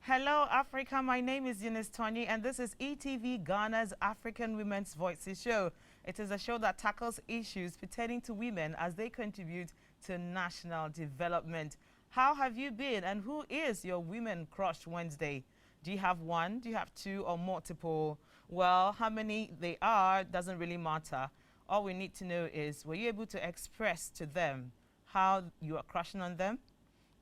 Hello, Africa. My name is Eunice Tony, and this is e.TV Ghana's African Women's Voices show. It is a show that tackles issues pertaining to women as they contribute to national development. How have you been, and who is your Women Crush Wednesday? Do you have one? Do you have two or multiple? Well, how many they are doesn't really matter. All we need to know is, were you able to express to them how you are crushing on them?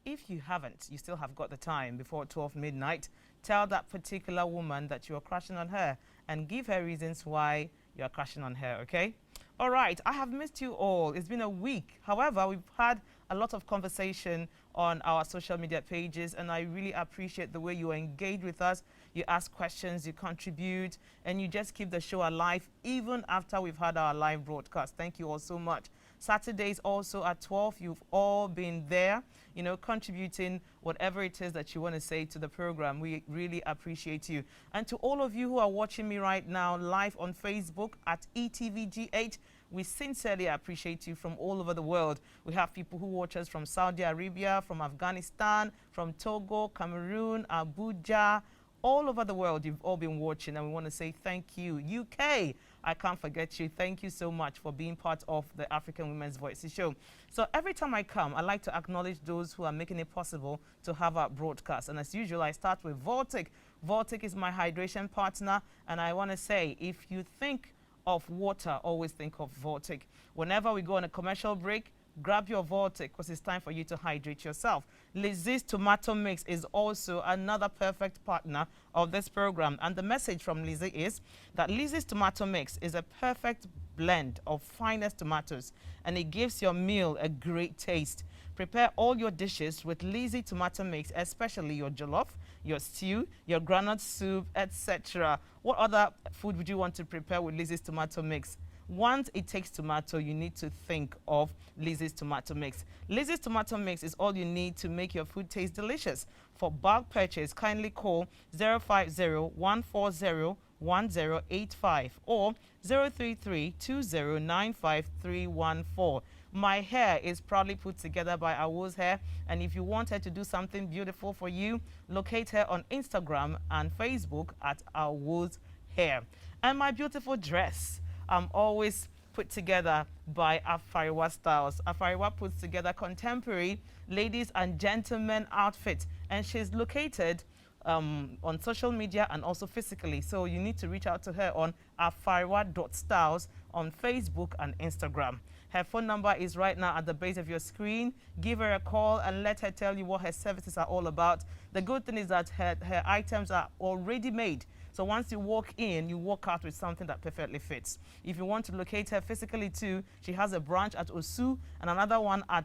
If you haven't, you still have got the time before 12 midnight. Tell that particular woman that you are crushing on her and give her reasons why you are crushing on her, okay? All right, I have missed you all. It's been a week. However, we've had a lot of conversation on our social media pages, and I really appreciate the way you engage with us. You ask questions, you contribute, and you just keep the show alive even after we've had our live broadcast. Thank you all so much. Saturdays also at 12, you've all been there, you know, contributing whatever it is that you want to say to the program. We really appreciate you. And to all of you who are watching me right now live on Facebook at e.TVGhana, we sincerely appreciate you from all over the world. We have people who watch us from Saudi Arabia, from Afghanistan, from Togo, Cameroon, Abuja, all over the world. You've all been watching, and we want to say thank you. UK, I can't forget you. Thank you so much for being part of the African Women's Voices show. So every time I come, I like to acknowledge those who are making it possible to have our broadcast. And as usual, I start with Voltic. Voltic is my hydration partner, and I want to say, if you think of water, always think of Voltic. Whenever we go on a commercial break, grab your Voltic because it's time for you to hydrate yourself. Lizzie's Tomato Mix is also another perfect partner of this program. And the message from Lizzie is that Lizzie's Tomato Mix is a perfect blend of finest tomatoes, and it gives your meal a great taste. Prepare all your dishes with Lizzie Tomato Mix, especially your jollof, your stew, your granite soup, etc. What other food would you want to prepare with Lizzie's Tomato Mix? Once it takes tomato, you need to think of Lizzie's Tomato Mix. Lizzie's Tomato Mix is all you need to make your food taste delicious. For bulk purchase, kindly call 050-140-1085 or 033-2095-314. My hair is proudly put together by Awu's Hair, and if you want her to do something beautiful for you, locate her on Instagram and Facebook at Awu's Hair. And my beautiful dress, I'm always put together by Afariwa Styles. Afariwa puts together contemporary ladies and gentlemen outfits, and she's located on social media and also physically. So you need to reach out to her on afariwa.styles on Facebook and Instagram. Her phone number is right now at the base of your screen. Give her a call and let her tell you what her services are all about. The good thing is that her items are already made. So once you walk in, you walk out with something that perfectly fits. If you want to locate her physically too, she has a branch at Osu and another one at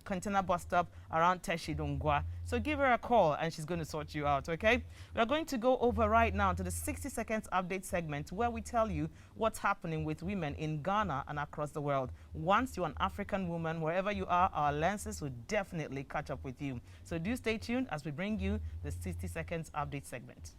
Container Bus Stop around Teshidongwa. So give her a call and she's going to sort you out, okay? We're going to go over right now to the 60 seconds update segment where we tell you what's happening with women in Ghana and across the world. Once you're an African woman, wherever you are, our lenses will definitely catch up with you. So do stay tuned as we bring you the 60 seconds update segment.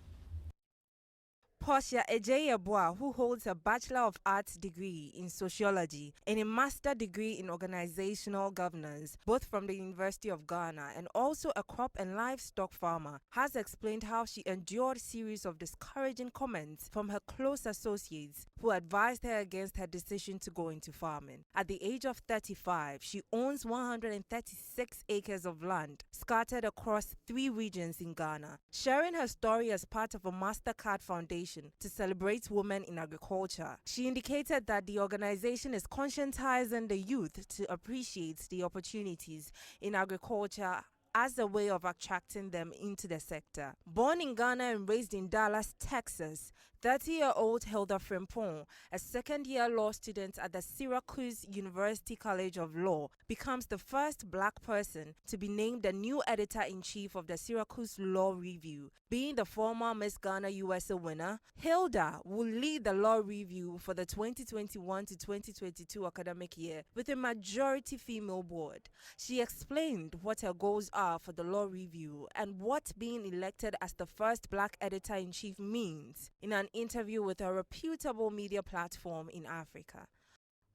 Portia Ejeyeboa, who holds a Bachelor of Arts degree in Sociology and a Master degree in Organizational Governance, both from the University of Ghana, and also a crop and livestock farmer, has explained how she endured a series of discouraging comments from her close associates who advised her against her decision to go into farming. At the age of 35, she owns 136 acres of land scattered across 3 regions in Ghana. Sharing her story as part of a MasterCard Foundation to celebrate women in agriculture, she indicated that the organization is conscientizing the youth to appreciate the opportunities in agriculture as a way of attracting them into the sector. Born in Ghana and raised in Dallas, Texas, 30-year-old Hilda Frimpong, a second-year law student at the Syracuse University College of Law, becomes the first black person to be named the new editor-in-chief of the Syracuse Law Review. Being the former Miss Ghana USA winner, Hilda will lead the Law Review for the 2021 to 2022 academic year with a majority female board. She explained what her goals are for the Law Review and what being elected as the first black editor-in-chief means in an interview with a reputable media platform in Africa.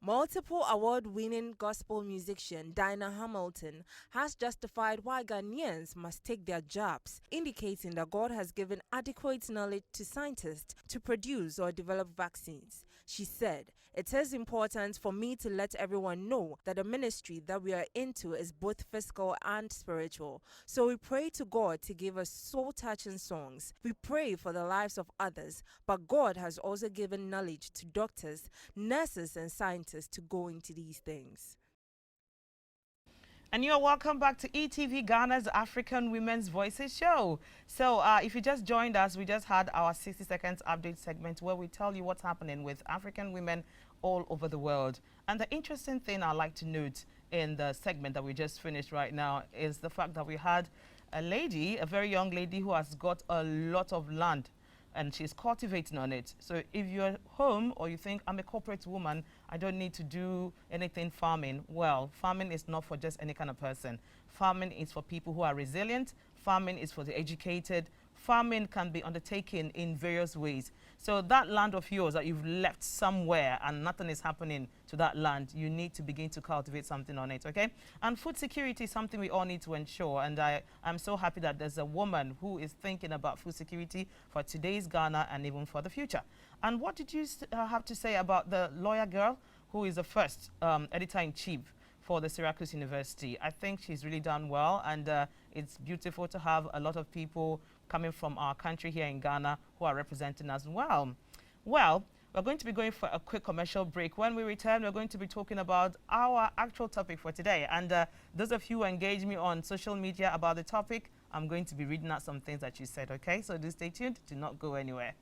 Multiple award-winning gospel musician Dinah Hamilton has justified why Ghanaians must take their jabs, indicating that God has given adequate knowledge to scientists to produce or develop vaccines. She said, "It is important for me to let everyone know that the ministry that we are into is both physical and spiritual. So we pray to God to give us soul-touching songs. We pray for the lives of others, but God has also given knowledge to doctors, nurses, and scientists to go into these things." And you're welcome back to e.TV Ghana's African Women's Voices show. So if you just joined us, we just had our 60 seconds update segment where we tell you what's happening with African women all over the world. And the interesting thing I'd like to note in the segment that we just finished right now is the fact that we had a lady, a very young lady who has got a lot of land and she's cultivating on it. So if you're home or you think, I'm a corporate woman, I don't need to do anything farming, well, farming is not for just any kind of person. Farming is for people who are resilient. Farming is for the educated. Farming can be undertaken in various ways. So that land of yours that you've left somewhere and nothing is happening to that land, you need to begin to cultivate something on it, okay? And food security is something we all need to ensure. And I'm so happy that there's a woman who is thinking about food security for today's Ghana and even for the future. And what did you have to say about the lawyer girl who is the first editor-in-chief for the Syracuse University? I think she's really done well, and it's beautiful to have a lot of people coming from our country here in Ghana who are representing us well. Well, we're going to be going for a quick commercial break. When we return, we're going to be talking about our actual topic for today. And those of you who engage me on social media about the topic, I'm going to be reading out some things that you said, okay? So do stay tuned. Do not go anywhere.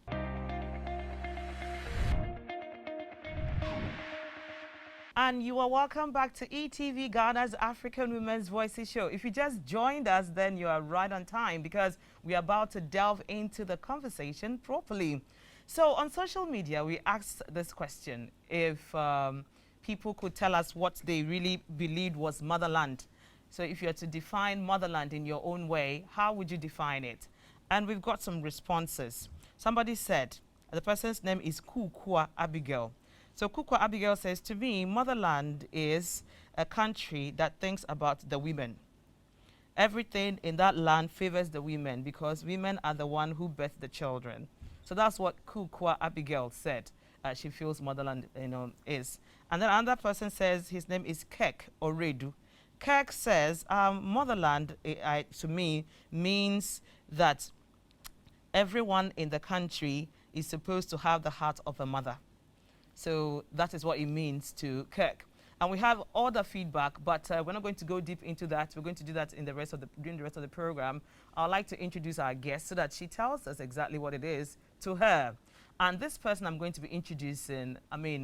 And you are welcome back to e.TV Ghana's African Women's Voices show. If you just joined us, then you are right on time because we are about to delve into the conversation properly. So on social media, we asked this question, if people could tell us what they really believed was motherland. So if you are to define motherland in your own way, how would you define it? And we've got some responses. Somebody said, the person's name is Kukwa Abigail. So Kukwa Abigail says, to me, motherland is a country that thinks about the women. Everything in that land favors the women because women are the one who birth the children. So that's what Kukwa Abigail said. She feels motherland, is. And then another person says his name is Kek Oredu. Kek says motherland to me means that everyone in the country is supposed to have the heart of a mother. So that is what it means to Kirk. And we have other feedback, but we're not going to go deep into that. We're going to do that during the rest of the program. I'd like to introduce our guest so that she tells us exactly what it is to her. And this person I'm going to be introducing,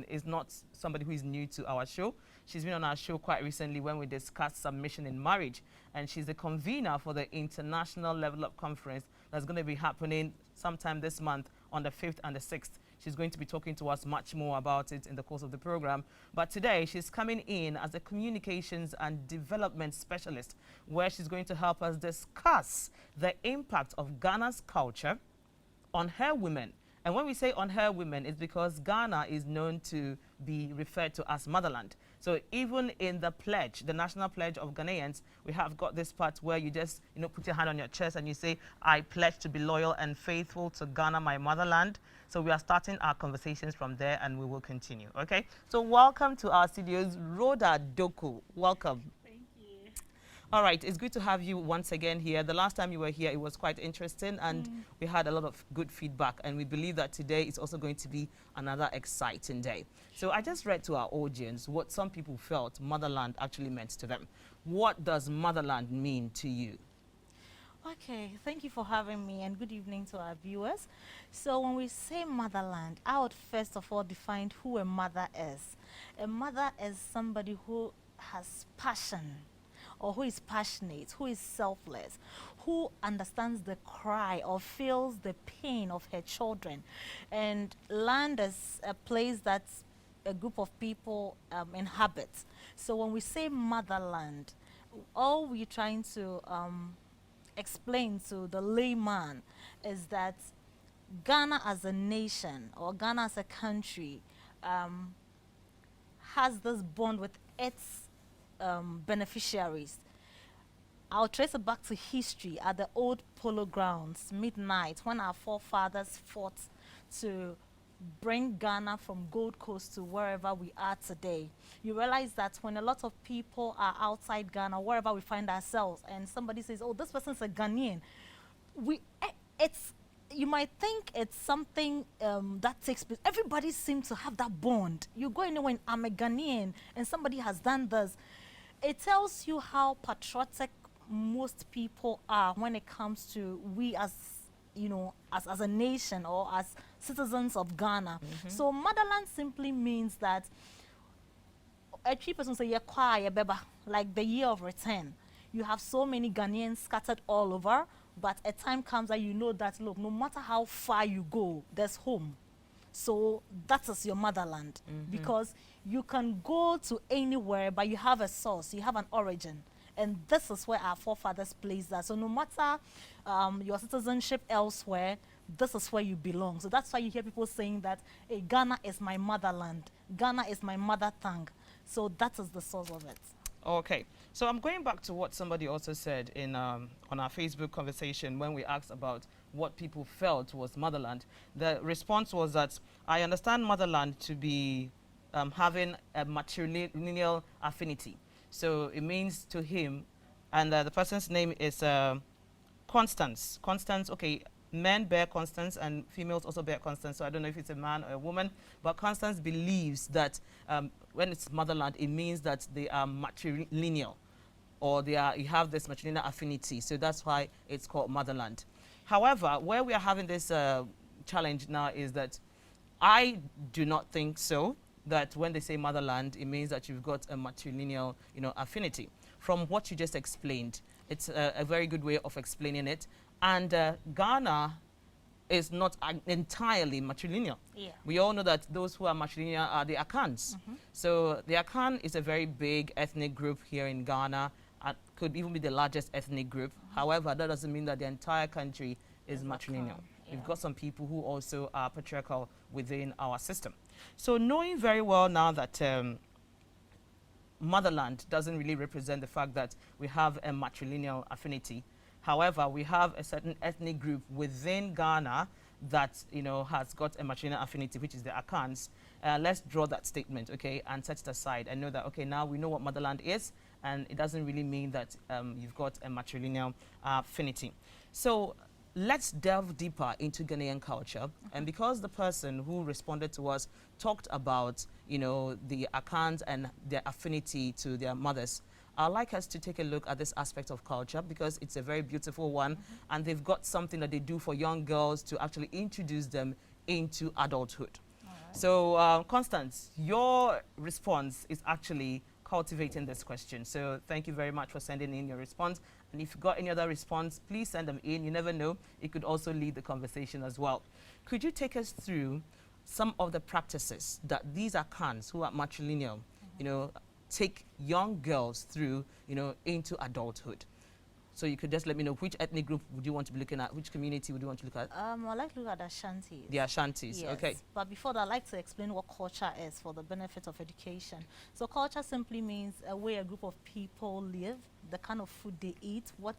is not somebody who is new to our show. She's been on our show quite recently when we discussed submission in marriage. And she's the convener for the International Level Up Conference that's going to be happening sometime this month on the 5th and the 6th. She's going to be talking to us much more about it in the course of the program. But today, she's coming in as a communications and development specialist, where she's going to help us discuss the impact of Ghana's culture on her women. And when we say on her women, it's because Ghana is known to be referred to as motherland. So even in the pledge, the national pledge of Ghanaians, we have got this part where you just, put your hand on your chest and you say, I pledge to be loyal and faithful to Ghana, my motherland. So we are starting our conversations from there and we will continue, okay? So welcome to our studios, Rhoda Doku. Welcome. All right, it's good to have you once again here. The last time you were here, it was quite interesting, and we had a lot of good feedback, and we believe that today is also going to be another exciting day. So I just read to our audience what some people felt motherland actually meant to them. What does motherland mean to you? Okay, thank you for having me, and good evening to our viewers. So when we say motherland, I would first of all define who a mother is. A mother is somebody who has passion, or who is passionate, who is selfless, who understands the cry or feels the pain of her children. And land is a place that a group of people inhabit. So when we say motherland, all we're trying to explain to the layman is that Ghana as a nation, or Ghana as a country, has this bond with its beneficiaries. I'll trace it back to history at the old polo grounds, midnight, when our forefathers fought to bring Ghana from Gold Coast to wherever we are today. You realize that when a lot of people are outside Ghana, wherever we find ourselves, and somebody says, oh, this person's a Ghanaian, it's, you might think it's something that takes place. Everybody seems to have that bond. You go anywhere and I'm a Ghanaian and somebody has done this. It tells you how patriotic most people are when it comes to we as, you know, as a nation or as citizens of Ghana. So motherland simply means that a tree person say like the year of return. You have so many Ghanaians scattered all over, but a time comes that you know that, look, no matter how far you go, there's home. So that is your motherland, because you can go to anywhere, but you have a source, you have an origin. And this is where our forefathers placed that. So no matter your citizenship elsewhere, this is where you belong. So that's why you hear people saying that, hey, Ghana is my motherland. Ghana is my mother tongue. So that is the source of it. Okay. So I'm going back to what somebody also said in on our Facebook conversation when we asked about what people felt was motherland. The response was that I understand motherland to be having a matrilineal affinity. So it means to him, and the person's name is Constance. Constance, okay, men bear Constance and females also bear Constance. So I don't know if it's a man or a woman, but Constance believes that when it's motherland, it means that they are matrilineal, or you have this matrilineal affinity. So that's why it's called motherland. However, where we are having this challenge now is that I do not think so, that when they say motherland, it means that you've got a matrilineal, you know, affinity. From what you just explained, it's a very good way of explaining it. And Ghana is not entirely matrilineal. Yeah. We all know that those who are matrilineal are the Akans. So the Akan is a very big ethnic group here in Ghana, could even be the largest ethnic group. However, that doesn't mean that the entire country is matrilineal. Yeah. We've got some people who also are patriarchal within our system. So knowing very well now that motherland doesn't really represent the fact that we have a matrilineal affinity. However, we have a certain ethnic group within Ghana that, you know, has got a matrilineal affinity, which is the Akans. Let's draw that statement, okay, and set it aside and know that, okay, now we know what motherland is, and it doesn't really mean that you've got a matrilineal affinity. So let's delve deeper into Ghanaian culture. And because the person who responded to us talked about, you know, the Akans and their affinity to their mothers, I'd like us to take a look at this aspect of culture because it's a very beautiful one, and they've got something that they do for young girls to actually introduce them into adulthood. So, Constance, your response is actually cultivating this question. So thank you very much for sending in your response. And if you've got any other response, please send them in. You never know, it could also lead the conversation as well. Could you take us through some of the practices that these Akans who are matrilineal, you know, take young girls through, you know, into adulthood? So you could just let me know which ethnic group would you want to be looking at, which community would you want to look at? I like to look at the Ashantis. The Ashantis, Yes. okay. But before that, I'd like to explain what culture is for the benefit of education. So culture simply means a way a group of people live, the kind of food they eat, what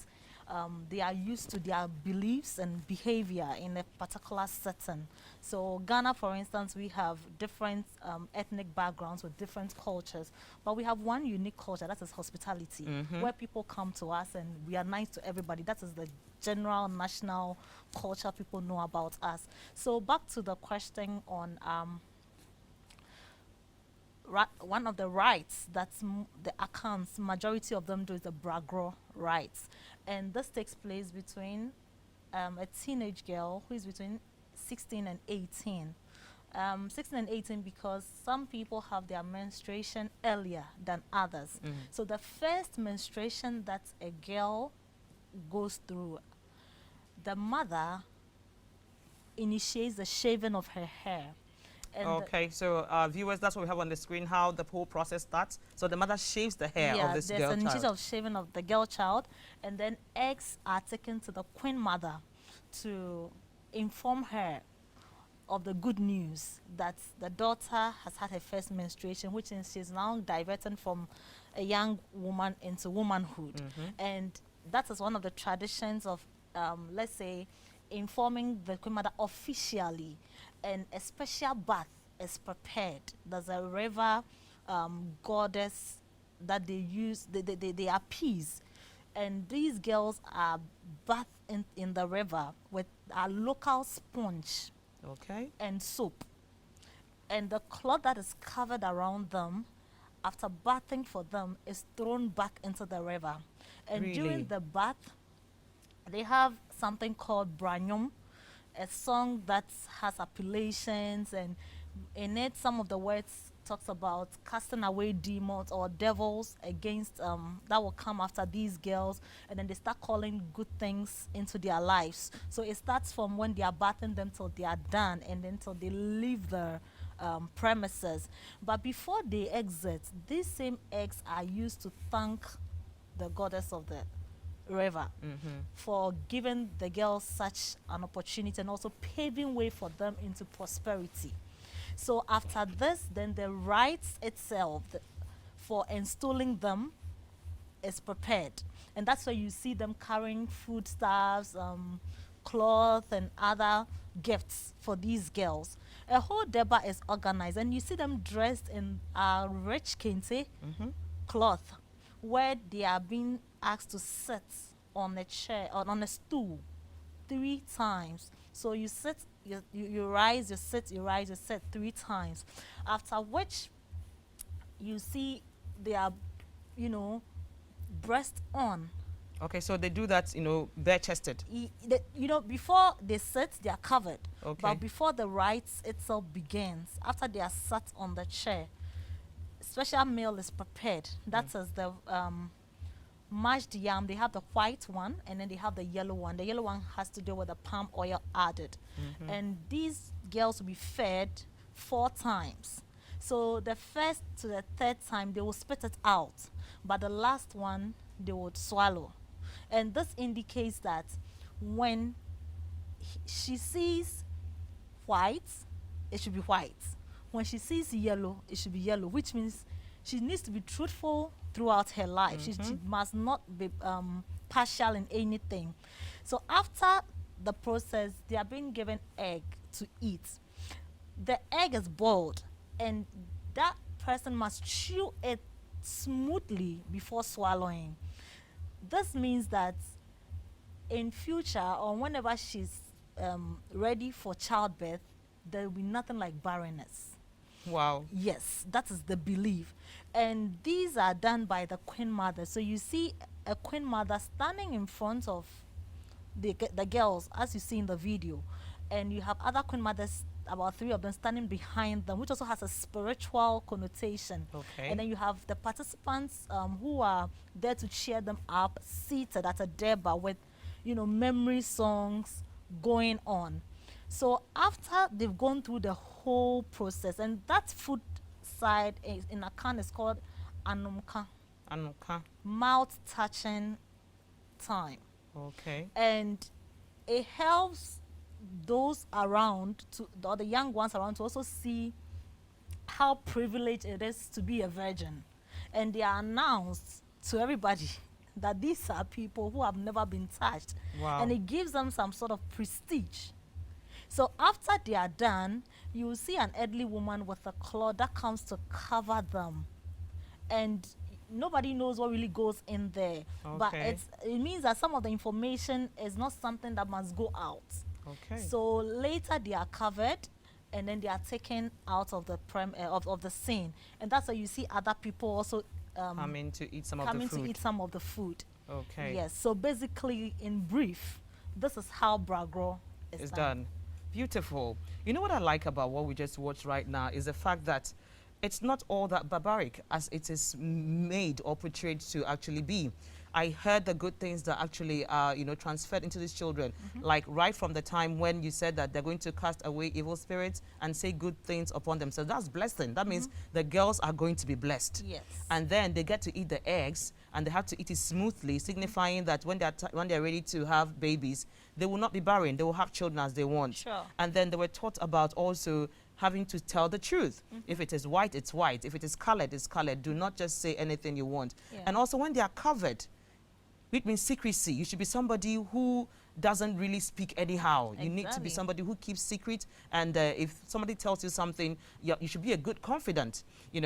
they are used to, their beliefs and behavior in a particular setting. So Ghana, for instance, we have different ethnic backgrounds with different cultures, but we have one unique culture, that is hospitality, where people come to us and we are nice to everybody. That is the general national culture people know about us. So back to the question on one of the rights that the Akans, majority of them do, is the Bragro rights. And this takes place between a teenage girl who is between 16 and 18. 16 and 18 because some people have their menstruation earlier than others. So the first menstruation that a girl goes through, the mother initiates the shaving of her hair. And okay, so viewers, that's what we have on the screen, how the whole process starts. So the mother shaves the hair of this girl child. There's an initiative of shaving of the girl child, and then eggs are taken to the queen mother to inform her of the good news that the daughter has had her first menstruation, which means she's now diverted from a young woman into womanhood. And that is one of the traditions of, let's say, informing the Queen Mother officially, and a special bath is prepared. There's a river goddess that they use, they appease, and these girls are bathed in the river with a local sponge and soap, and the cloth that is covered around them after bathing for them is thrown back into the river. And during the bath, they have something called branyum, a song that has appellations, and in it some of the words talks about casting away demons or devils against that will come after these girls, and then they start calling good things into their lives. So it starts from when they are bathing them till they are done, and then till they leave the premises. But before they exit, these same eggs are used to thank the goddess of the river for giving the girls such an opportunity, and also paving way for them into prosperity. So after this, then the rites itself for installing them is prepared, and that's why you see them carrying foodstuffs, cloth, and other gifts for these girls. A whole deba is organized, and you see them dressed in a rich kente cloth, where they are being asked to sit on a chair or on a stool 3 times. So you sit, you rise, you sit, you rise, you sit 3 times. After which you see they are, breast on. Okay, so they do that, bare chested. Before they sit, they are covered. Okay. But before the rites itself begins, after they are sat on the chair, special meal is prepared. That is the mashed yam. They have the white one, and then they have the yellow one. The yellow one has to do with the palm oil added. And these girls will be fed 4 times. So the first to the 3rd time, they will spit it out. But the last one, they would swallow. And this indicates that when she sees white, it should be white. When she sees yellow, it should be yellow, which means she needs to be truthful throughout her life. She must not be partial in anything. So after the process, they are being given egg to eat. The egg is boiled, and that person must chew it smoothly before swallowing. This means that in future, or whenever she's ready for childbirth, there will be nothing like barrenness. Wow. Yes, that is the belief. And these are done by the Queen Mother. So you see a Queen Mother standing in front of the girls, as you see in the video. And you have other Queen Mothers, about 3 of them, standing behind them, which also has a spiritual connotation. Okay. And then you have the participants who are there to cheer them up, seated at a deba with, memory songs going on. So after they've gone through the whole process, and that food side in Akan is called anumka. Anumka. Mouth touching time. Okay. And it helps those around, or the young ones around, to also see how privileged it is to be a virgin. And they are announced to everybody that these are people who have never been touched. Wow. And it gives them some sort of prestige. So after they are done, you will see an elderly woman with a cloth that comes to cover them. And nobody knows what really goes in there. Okay. But it means that some of the information is not something that must go out. Okay. So later they are covered, and then they are taken out of the of the scene. And that's why you see other people also coming to eat some of the food. Okay. Yes. So basically, in brief, this is how Bragro is done. Beautiful. You know what I like about what we just watched right now is the fact that it's not all that barbaric as it is made or portrayed to actually be. I heard the good things that actually are, transferred into these children. Like right from the time when you said that they're going to cast away evil spirits and say good things upon themselves. That's blessing. That means the girls are going to be blessed. Yes. And then they get to eat the eggs, and they have to eat it smoothly, signifying that when they're ready to have babies, they will not be barren. They will have children as they want. Sure. And then they were taught about also having to tell the truth. If it is white, it's white. If it is colored, it's colored. Do not just say anything you want. Yeah. And also when they are covered, which means secrecy. You should be somebody who doesn't really speak anyhow. You need to be somebody who keeps secret, and if somebody tells you something, you should be a good confidant.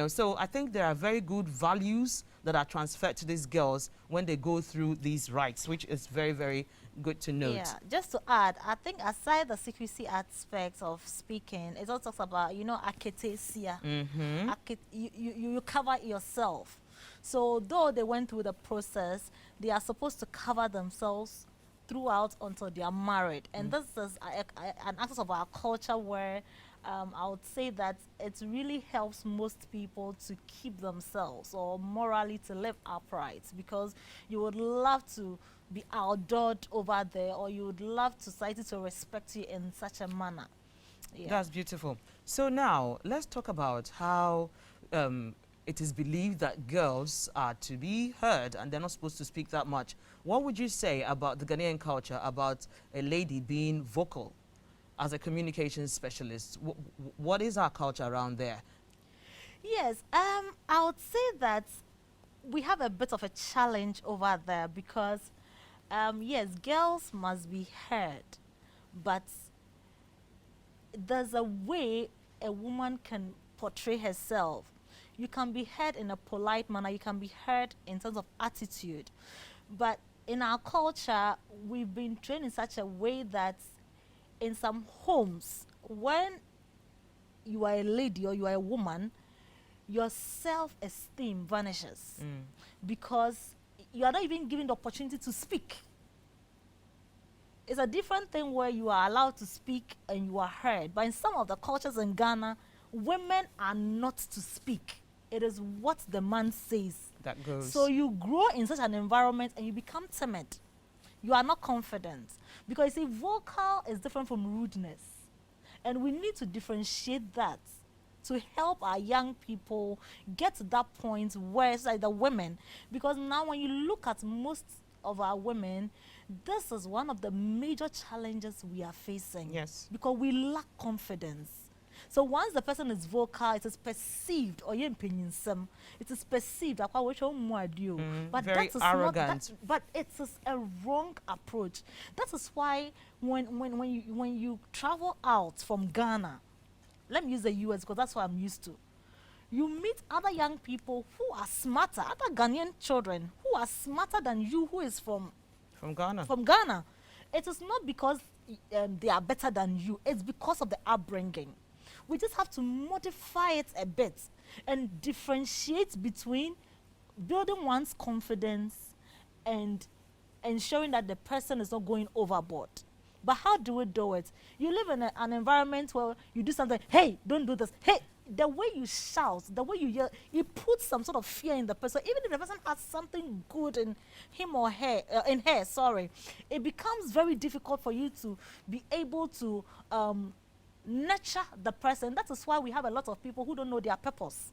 So I think there are very good values that are transferred to these girls when they go through these rites, which is very, very good to note. Yeah, just to add, I think aside the secrecy aspects of speaking, it also talks about, aketesia. You cover yourself. So though they went through the process, they are supposed to cover themselves throughout until they are married. And this is an aspect of our culture where I would say that it really helps most people to keep themselves or morally to live upright, because you would love to be outdoored over there, or you would love society to respect you in such a manner. Yeah. That's beautiful. So now let's talk about how it is believed that girls are to be heard and they're not supposed to speak that much. What would you say about the Ghanaian culture, about a lady being vocal as a communications specialist? What is our culture around there? Yes, I would say that we have a bit of a challenge over there because, yes, girls must be heard, but there's a way a woman can portray herself. You can be heard in a polite manner, you can be heard in terms of attitude. But in our culture, we've been trained in such a way that in some homes, when you are a lady or you are a woman, your self-esteem vanishes because you are not even given the opportunity to speak. It's a different thing where you are allowed to speak and you are heard. But in some of the cultures in Ghana, women are not to speak. It is what the man says that goes. So you grow in such an environment and you become timid. You are not confident. Because you see, vocal is different from rudeness. And we need to differentiate that to help our young people get to that point where it's like the women. Because now when you look at most of our women, this is one of the major challenges we are facing. Yes. Because we lack confidence. So once the person is vocal, it is perceived, or it is perceived, but very arrogant. But it is a wrong approach. That is why when you travel out from Ghana, let me use the US because that's what I'm used to. You meet other young people who are smarter, other Ghanaian children who are smarter than you, who is from Ghana. From Ghana. It is not because they are better than you. It's because of the upbringing. We just have to modify it a bit and differentiate between building one's confidence and ensuring that the person is not going overboard. But how do we do it? You live in an environment where you do something, hey, don't do this, hey, the way you shout, the way you yell, it puts some sort of fear in the person. Even if the person has something good in him or her, it becomes very difficult for you to be able to nurture the person. That is why we have a lot of people who don't know their purpose.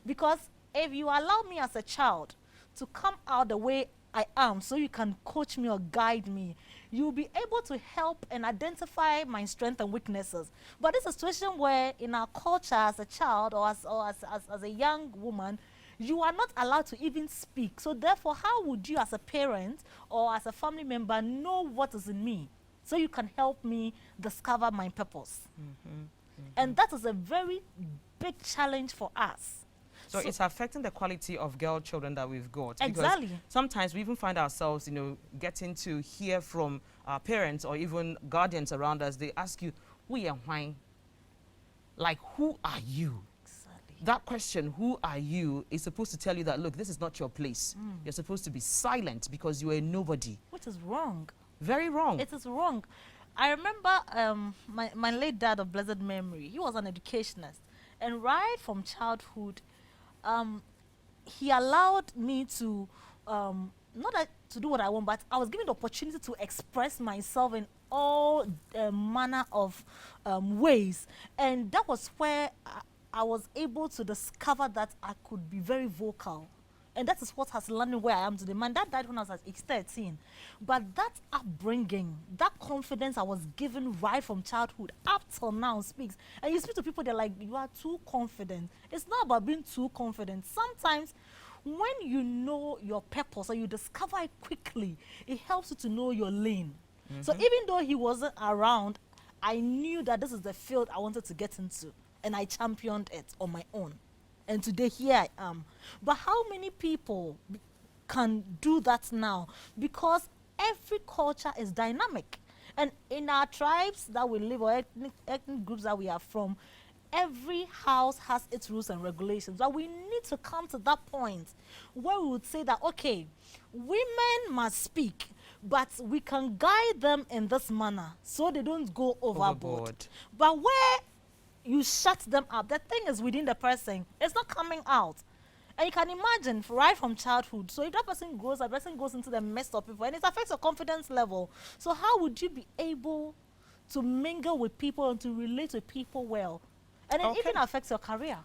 Because if you allow me as a child to come out the way I am so you can coach me or guide me, you'll be able to help and identify my strengths and weaknesses. But it's a situation where in our culture as a child or as a young woman, you are not allowed to even speak. So therefore, how would you as a parent or as a family member know what is in me so you can help me discover my purpose? And that is a very big challenge for us. So it's affecting the quality of girl children that we've got. Exactly. Because sometimes we even find ourselves, getting to hear from our parents or even guardians around us. They ask you, who are you? Like, who are you? Exactly. That question, who are you, is supposed to tell you that, look, this is not your place. You're supposed to be silent because you are a nobody. Which is wrong. Very wrong. It is wrong. I remember my late dad of blessed memory. He was an educationist. And right from childhood, he allowed me to not that to do what I want, but I was given the opportunity to express myself in all manner of ways. And that was where I was able to discover that I could be very vocal. And that is what has landed where I am today. Man, that died when I was at age 13. But that upbringing, that confidence I was given right from childhood up till now speaks. And you speak to people, they're like, you are too confident. It's not about being too confident. Sometimes when you know your purpose or you discover it quickly, it helps you to know your lane. So even though he wasn't around, I knew that this is the field I wanted to get into. And I championed it on my own. And today here I am. But how many people can do that now? Because every culture is dynamic. And in our tribes that we live, or ethnic groups that we are from, every house has its rules and regulations. But we need to come to that point where we would say that, okay, women must speak, but we can guide them in this manner so they don't go overboard. But where you shut them up, the thing is within the person, it's not coming out. And you can imagine right from childhood. So if that person grows, that person goes into the midst of people and it affects your confidence level. So how would you be able to mingle with people and to relate with people well? And it even affects your career.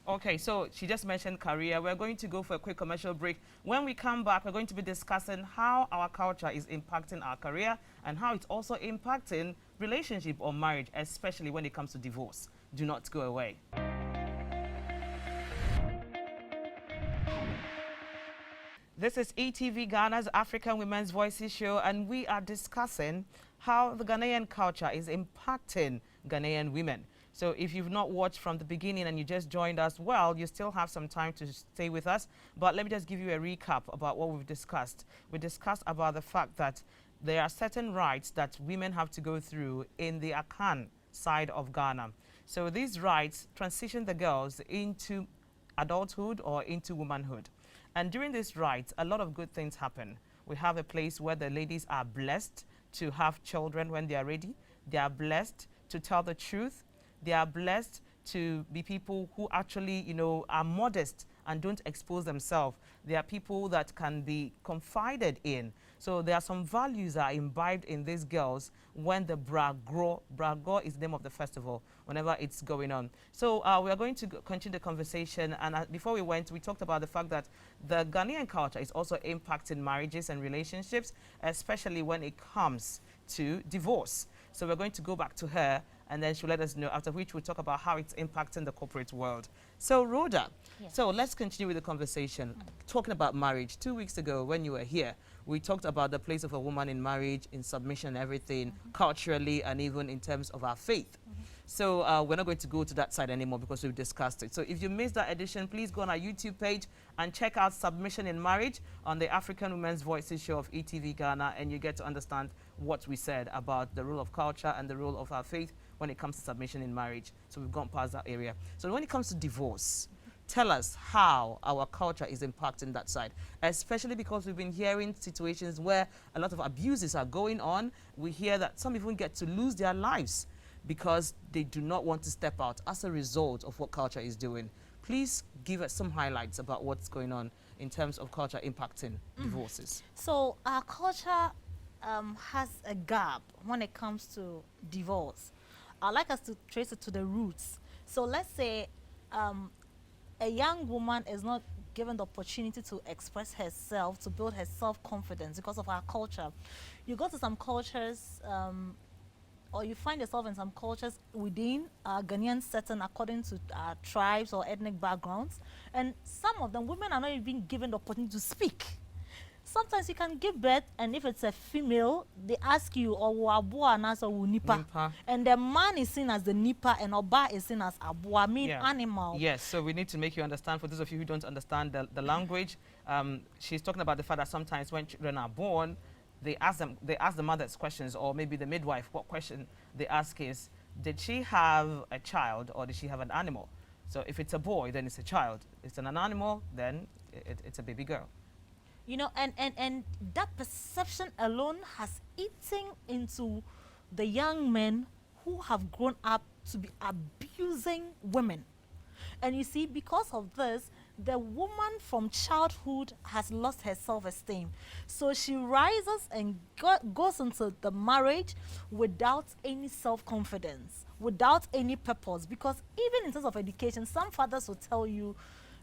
Okay, so she just mentioned career. We're going to go for a quick commercial break. When we come back, we're going to be discussing how our culture is impacting our career and how it's also impacting relationship or marriage, especially when it comes to divorce. Do not go away. This is e.TV Ghana's African Women's Voices show, and we are discussing how the Ghanaian culture is impacting Ghanaian women. So if you've not watched from the beginning and you just joined us, well, you still have some time to stay with us. But let me just give you a recap about what we've discussed. We discussed about the fact that there are certain rights that women have to go through in the Akan side of Ghana. So these rights transition the girls into adulthood or into womanhood. And during these rites, a lot of good things happen. We have a place where the ladies are blessed to have children when they are ready. They are blessed to tell the truth. They are blessed to be people who actually, you know, are modest and don't expose themselves. They are people that can be confided in. So there are some values that are imbibed in these girls when the Bragro is the name of the festival, whenever it's going on. So we are going to continue the conversation. And before we went, we talked about the fact that the Ghanaian culture is also impacting marriages and relationships, especially when it comes to divorce. So we're going to go back to her, and then she'll let us know, after which we'll talk about how it's impacting the corporate world. So Rhoda, so let's continue with the conversation. Talking about marriage, 2 weeks ago when you were here, we talked about the place of a woman in marriage, in submission and everything, culturally and even in terms of our faith. So we're not going to go to that side anymore because we've discussed it. So if you missed that edition, please go on our YouTube page and check out Submission in Marriage on the African Women's Voices show of e.TV Ghana, and you get to understand what we said about the role of culture and the role of our faith when it comes to submission in marriage. So we've gone past that area. So when it comes to divorce, tell us how our culture is impacting that side, especially because we've been hearing situations where a lot of abuses are going on. We hear that some even get to lose their lives because they do not want to step out as a result of what culture is doing. Please give us some highlights about what's going on in terms of culture impacting divorces. So our culture has a gap when it comes to divorce. I'd like us to trace it to the roots. So let's say a young woman is not given the opportunity to express herself, to build her self-confidence because of our culture. You go to some cultures, or you find yourself in some cultures within a Ghanaian setting according to tribes or ethnic backgrounds, and some of them, women are not even given the opportunity to speak. Sometimes you can give birth, and if it's a female, they ask you, or nipa. And the man is seen as the nipa, and oba is seen as abua, mean animal. Yes, so we need to make you understand, for those of you who don't understand the language, she's talking about the fact that sometimes when children are born, they ask the mothers questions, or maybe the midwife. What question they ask is, did she have a child or did she have an animal? So if it's a boy, then it's a child. If it's an animal, then it's a baby girl. You know, and that perception alone has eaten into the young men who have grown up to be abusing women. And you see, because of this, the woman from childhood has lost her self-esteem. So she rises and goes into the marriage without any self-confidence, without any purpose. Because even in terms of education, some fathers will tell you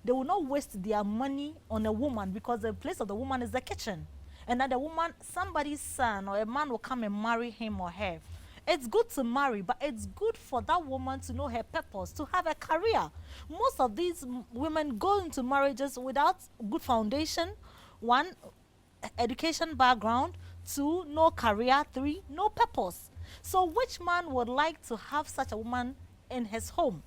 they will not waste their money on a woman because the place of the woman is the kitchen. And that the woman, somebody's son or a man will come and marry him or her. It's good to marry, but it's good for that woman to know her purpose, to have a career. Most of these women go into marriages without good foundation. One, education background. Two, no career. Three, no purpose. So which man would like to have such a woman in his home?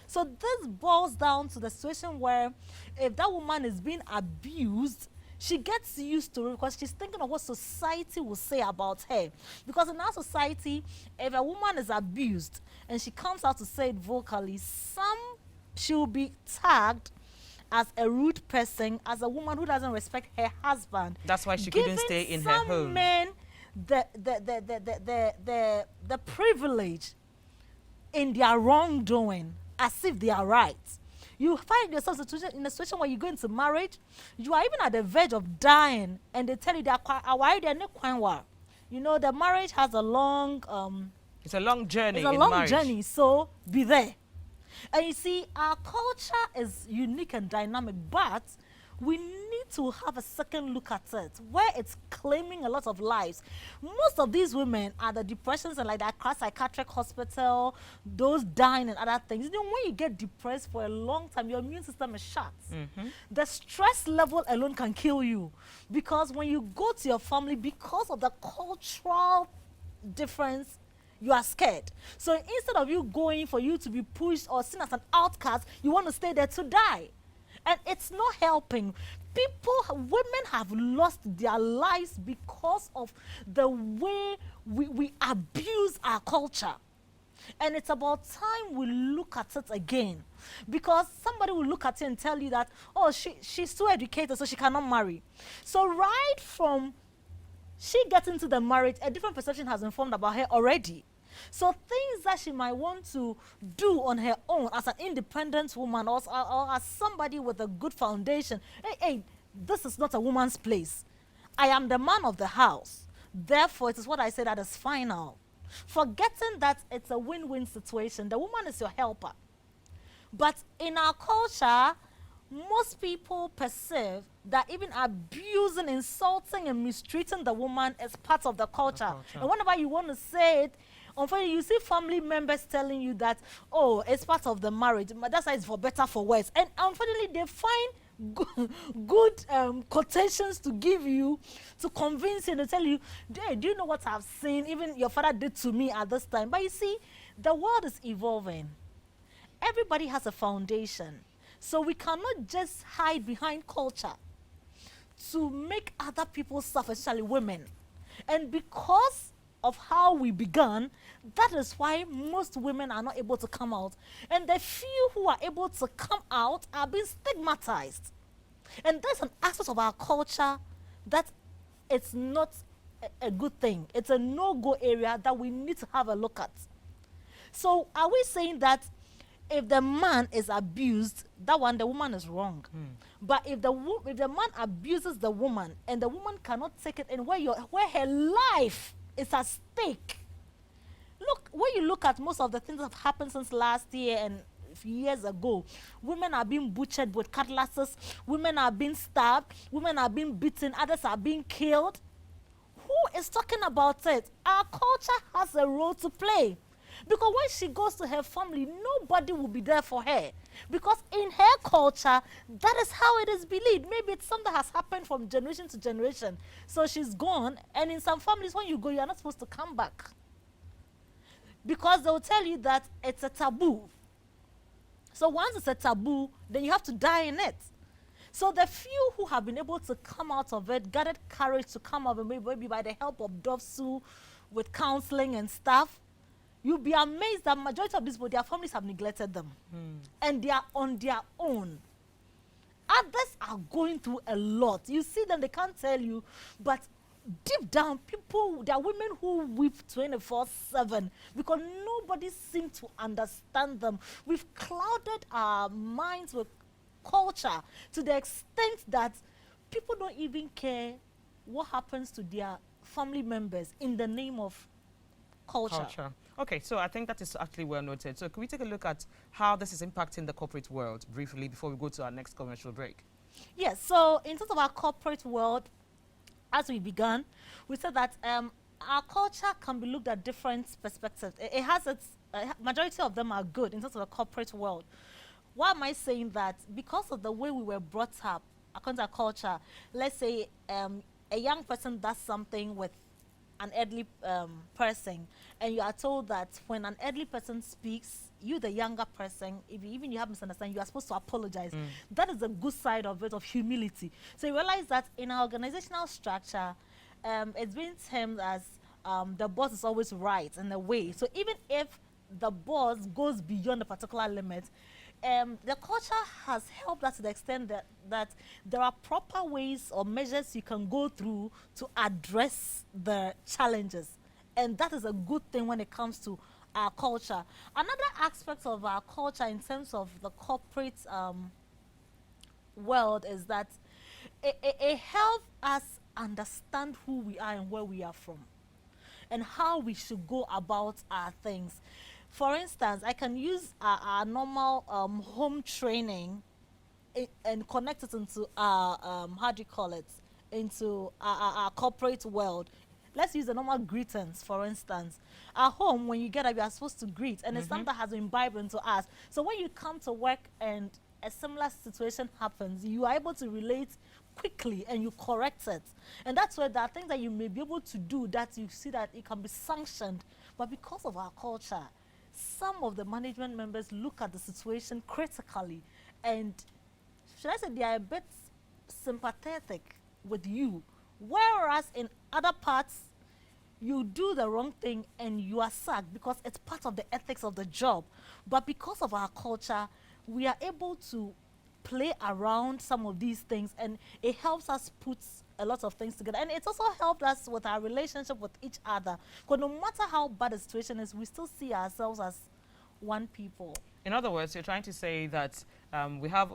So this boils down to the situation where if that woman is being abused, she gets used to it because she's thinking of what society will say about her. Because in our society, if a woman is abused and she comes out to say it vocally, she will be tagged as a rude person, as a woman who doesn't respect her husband. That's why she couldn't stay in her home. Some men the privilege in their wrongdoing as if they are right. You find yourself in a situation where you go into marriage, you are even at the verge of dying, and they tell you that you know, the marriage has a long it's a long journey. It's a long journey, so be there. And you see, our culture is unique and dynamic, but we need to have a second look at it, where it's claiming a lot of lives. Most of these women are the depressions and like that psychiatric hospital, those dying and other things. You know, when you get depressed for a long time, your immune system is shut. The stress level alone can kill you, because when you go to your family, because of the cultural difference, you are scared. So instead of you going for you to be pushed or seen as an outcast, you want to stay there to die. And it's not helping. Women have lost their lives because of the way we abuse our culture. And it's about time we look at it again. Because somebody will look at you and tell you that, oh, she's too educated, so she cannot marry. So right from she gets into the marriage, a different perception has been formed about her already. So things that she might want to do on her own as an independent woman or as somebody with a good foundation, hey, this is not a woman's place. I am the man of the house. Therefore, it is what I say that is final. Forgetting that it's a win-win situation. The woman is your helper. But in our culture, most people perceive that even abusing, insulting, and mistreating the woman is part of the culture. And whenever you want to say it, unfortunately, you see family members telling you that, oh, it's part of the marriage. That's why it's for better, for worse. And unfortunately, they find good quotations to give you to convince you and to tell you, hey, do you know what I've seen? Even your father did to me at this time. But you see, the world is evolving. Everybody has a foundation. So we cannot just hide behind culture to make other people suffer, especially women. And because of how we began, that is why most women are not able to come out. And the few who are able to come out are being stigmatized. And that's an aspect of our culture that it's not a good thing. It's a no-go area that we need to have a look at. So are we saying that if the man is abused, the woman is wrong? But if the man abuses the woman and the woman cannot take it, and where her life is at stake. Look, when you look at most of the things that have happened since last year and a few years ago, women are being butchered with cutlasses, women are being stabbed, women are being beaten, others are being killed. Who is talking about it? Our culture has a role to play. Because when she goes to her family, nobody will be there for her. Because in her culture, that is how it is believed. Maybe it's something that has happened from generation to generation. So she's gone, and in some families, when you go, you're not supposed to come back. Because they'll tell you that it's a taboo. So once it's a taboo, then you have to die in it. So the few who have been able to come out of it, gathered courage to come out of it, maybe by the help of Dovsu, with counseling and stuff, you'll be amazed that majority of these people, their families have neglected them. And they are on their own. Others are going through a lot. You see them, they can't tell you, but deep down, there are women who weep 24/7 because nobody seems to understand them. We've clouded our minds with culture to the extent that people don't even care what happens to their family members in the name of culture. Okay, so I think that is actually well noted. So can we take a look at how this is impacting the corporate world briefly before we go to our next commercial break? Yes, so in terms of our corporate world, as we began, we said that our culture can be looked at different perspectives. It has its, majority of them are good in terms of the corporate world. Why am I saying that? Because of the way we were brought up, according to our culture, let's say a young person does something with an elderly person, and you are told that when an elderly person speaks, you, the younger person, if you, even you have misunderstanding, you are supposed to apologize. That is the good side of it, of humility. So you realize that in our organizational structure, it's been termed as the boss is always right in a way. So even if the boss goes beyond a particular limit, the culture has helped us to the extent that there are proper ways or measures you can go through to address the challenges. And that is a good thing when it comes to our culture. Another aspect of our culture in terms of the corporate world is that it helps us understand who we are and where we are from and how we should go about our things. For instance, I can use our normal home training and connect it into our, how do you call it, into our corporate world. Let's use the normal greetings, for instance. At home, when you get up, you are supposed to greet, and it's something that has been imbibed into us. So when you come to work and a similar situation happens, you are able to relate quickly and you correct it. And that's where there are things that you may be able to do that you see that it can be sanctioned. But because of our culture, some of the management members look at the situation critically, and should I say they are a bit sympathetic with you, whereas in other parts you do the wrong thing and you are sacked because it's part of the ethics of the job. But because of our culture, we are able to play around some of these things, and it helps us put a lot of things together. And it's also helped us with our relationship with each other, because no matter how bad the situation is, we still see ourselves as one people. In other words, you're trying to say that we have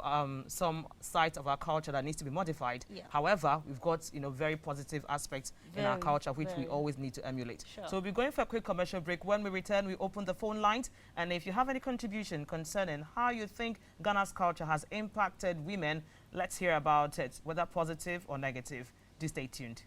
some sides of our culture that needs to be modified. Yeah. However, we've got very positive aspects in our culture which we always need to emulate. Sure. So we'll be going for a quick commercial break. When we return, we open the phone lines. And if you have any contribution concerning how you think Ghana's culture has impacted women, let's hear about it, whether positive or negative. Do stay tuned.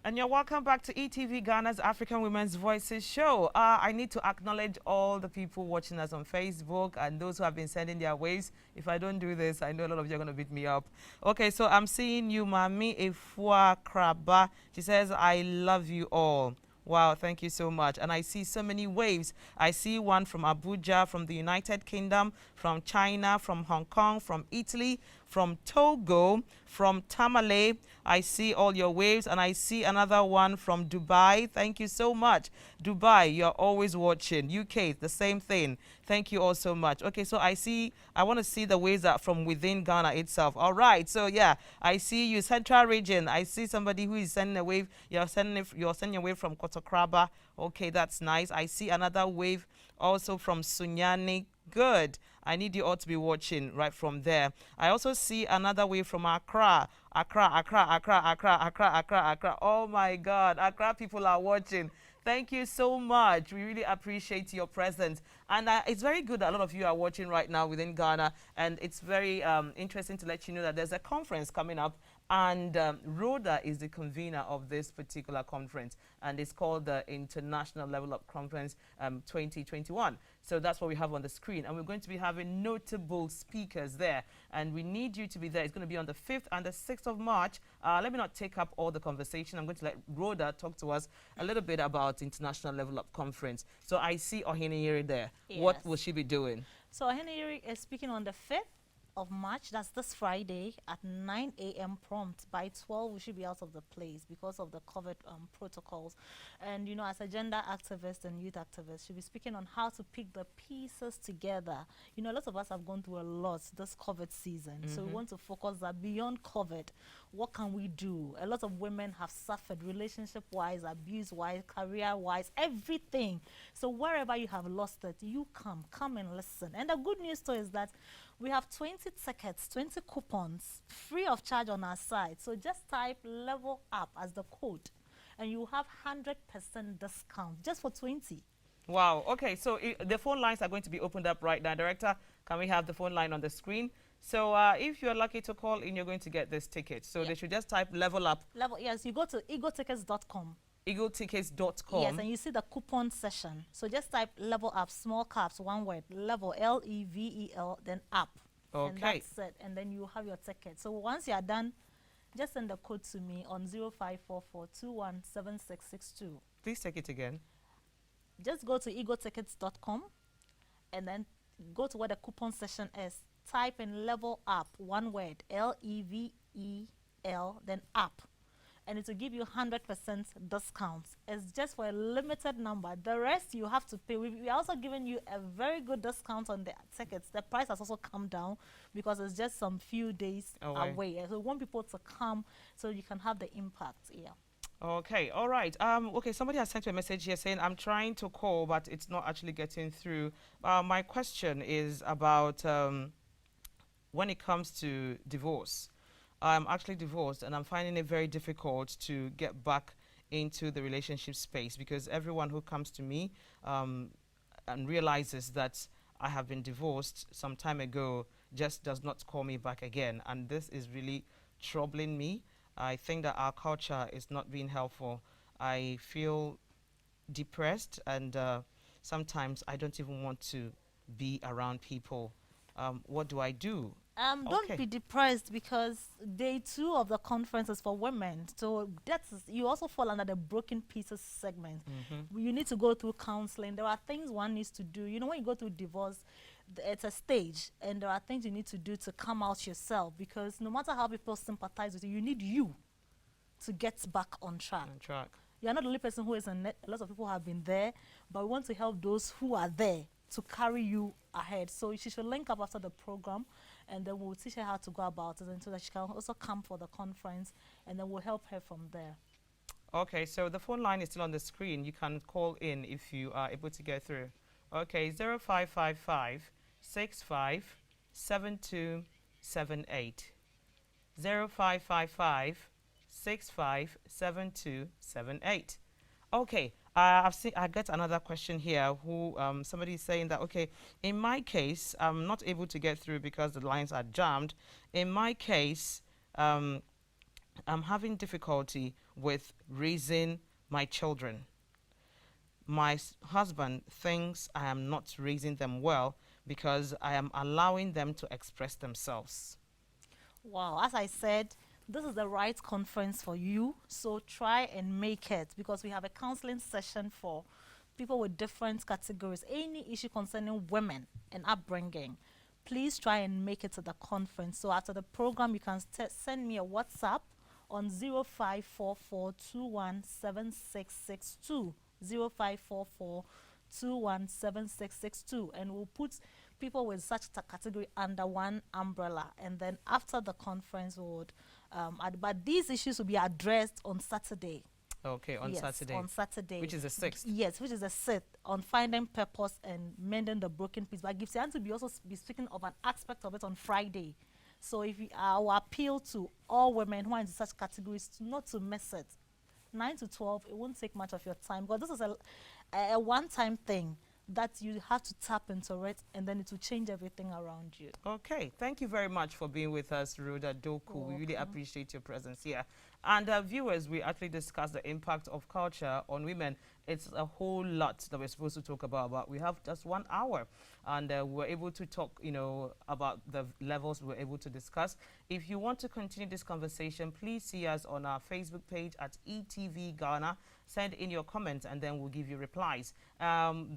And you're welcome back to e.TV Ghana's African Women's Voices show. I need to acknowledge all the people watching us on Facebook and those who have been sending their waves. If I don't do this, I know a lot of you are going to beat me up. Okay, so I'm seeing you, Mami Efua Kraba. She says, I love you all. Wow, thank you so much. And I see so many waves. I see one from Abuja, from the United Kingdom, from China, from Hong Kong, from Italy, from Togo, from Tamale. I see all your waves, and I see another one from Dubai. Thank you so much. Dubai, you're always watching. UK, the same thing. Thank you all so much. Okay, so I want to see the waves that from within Ghana itself. All right, so yeah, I see you, Central Region. I see somebody who is sending a wave. You're sending a wave from Kotokraba. Okay, that's nice. I see another wave also from Sunyani. Good. I need you all to be watching right from there. I also see another wave from Accra. Accra. Oh my God, Accra people are watching. Thank you so much. We really appreciate your presence. And it's very good that a lot of you are watching right now within Ghana. And it's very interesting to let you know that there's a conference coming up. And Rhoda is the convener of this particular conference. And it's called the International Level Up Conference 2021. So that's what we have on the screen. And we're going to be having notable speakers there. And we need you to be there. It's going to be on the 5th and the 6th of March. Let me not take up all the conversation. I'm going to let Rhoda talk to us a little bit about International Level Up Conference. So I see Oheneyeri there. Yes. What will she be doing? So Oheneyeri is speaking on the 5th of March, that's this Friday at 9 a.m. prompt. By 12, we should be out of the place because of the COVID protocols. And, you know, as a gender activist and youth activist, she'll be speaking on how to pick the pieces together. You know, a lot of us have gone through a lot this COVID season. So we want to focus that beyond COVID, what can we do? A lot of women have suffered relationship-wise, abuse-wise, career-wise, everything. So wherever you have lost it, you come and listen. And the good news too is that we have 20 tickets, 20 coupons, free of charge on our site. So just type level up as the code and you have 100% discount just for 20. Wow. Okay, so the phone lines are going to be opened up right now. Director, can we have the phone line on the screen? So if you're lucky to call in, you're going to get this ticket. So they should just type level up. Yes, you go to egotickets.com. egotickets.com. Yes, and you see the coupon session. So just type level up, small caps, one word, level, L-E-V-E-L, then up. Okay. And that's it. And then you have your ticket. So once you are done, just send the code to me on 0544217662. Please take it again. Just go to egotickets.com and then go to where the coupon session is. Type in level up, one word, L-E-V-E-L, then up. And it will give you 100% discount. It's just for a limited number. The rest you have to pay. We are also giving you a very good discount on the tickets. The price has also come down because it's just some few days away. So we want people to come so you can have the impact. Yeah. Okay, all right. Okay, somebody has sent me a message here saying, I'm trying to call, but it's not actually getting through. My question is about when it comes to divorce. I'm actually divorced and I'm finding it very difficult to get back into the relationship space because everyone who comes to me and realizes that I have been divorced some time ago just does not call me back again. And this is really troubling me. I think that our culture is not being helpful. I feel depressed and sometimes I don't even want to be around people. What do I do? Don't be depressed because day 2 of the conference is for women. So you also fall under the broken pieces segment. You need to go through counseling. There are things one needs to do. You know, when you go through divorce, it's a stage and there are things you need to do to come out yourself because no matter how people sympathize with you, you need you to get back on track. You're not the only person who is in it. A lot of people have been there, but we want to help those who are there to carry you ahead. So she should link up after the program and then we'll teach her how to go about it and so that she can also come for the conference and then we'll help her from there. Okay, so the phone line is still on the screen. You can call in if you are able to get through. Okay, 0555 65 7278. 0555 65 7278. Okay, I got another question here. Somebody is saying that, okay, in my case, I'm not able to get through because the lines are jammed. In my case, I'm having difficulty with raising my children. My husband thinks I am not raising them well because I am allowing them to express themselves. Wow, as I said, this is the right conference for you, so try and make it because we have a counseling session for people with different categories. Any issue concerning women and upbringing, please try and make it to the conference. So after the program, you can send me a WhatsApp on 0544217662, 0544217662, and we'll put people with such a category under one umbrella. And then after the conference, we would but these issues will be addressed on Saturday. Okay, on Saturday. On Saturday. Which is the 6th. Yes, which is the 6th, on finding purpose and mending the broken piece. But Gibson to be also be speaking of an aspect of it on Friday. So if our appeal to all women who are in such categories not to miss it. 9 to 12, it won't take much of your time because this is a one-time thing that you have to tap into it and then it will change everything around you. Okay, thank you very much for being with us, Rhoda Doku. We really appreciate your presence here. And viewers, we actually discussed the impact of culture on women. It's a whole lot that we're supposed to talk about, but we have just 1 hour and we're able to talk, you know, about the levels we're able to discuss. If you want to continue this conversation, please see us on our Facebook page at e.TVGhana. Send in your comments and then we'll give you replies.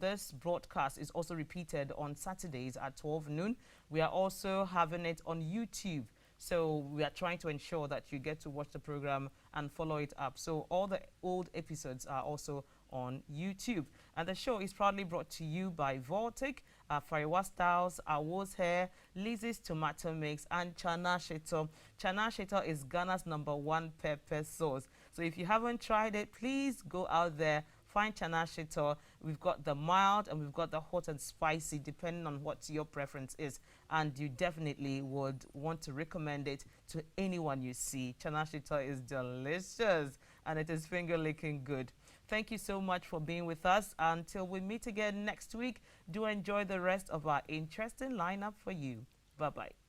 This broadcast is also repeated on Saturdays at 12 noon. We are also having it on YouTube. So we are trying to ensure that you get to watch the program and follow it up. So all the old episodes are also on YouTube. And the show is proudly brought to you by Voltic, Fariwa Styles, Awos Hair, Lizzie's Tomato Mix, and Chana Sheto. Chana Sheto is Ghana's #1 pepper sauce. So if you haven't tried it, please go out there, find Chana Sheto. We've got the mild and we've got the hot and spicy, depending on what your preference is. And you definitely would want to recommend it to anyone you see. Chana Sheto is delicious and it is finger-licking good. Thank you so much for being with us. Until we meet again next week, do enjoy the rest of our interesting lineup for you. Bye-bye.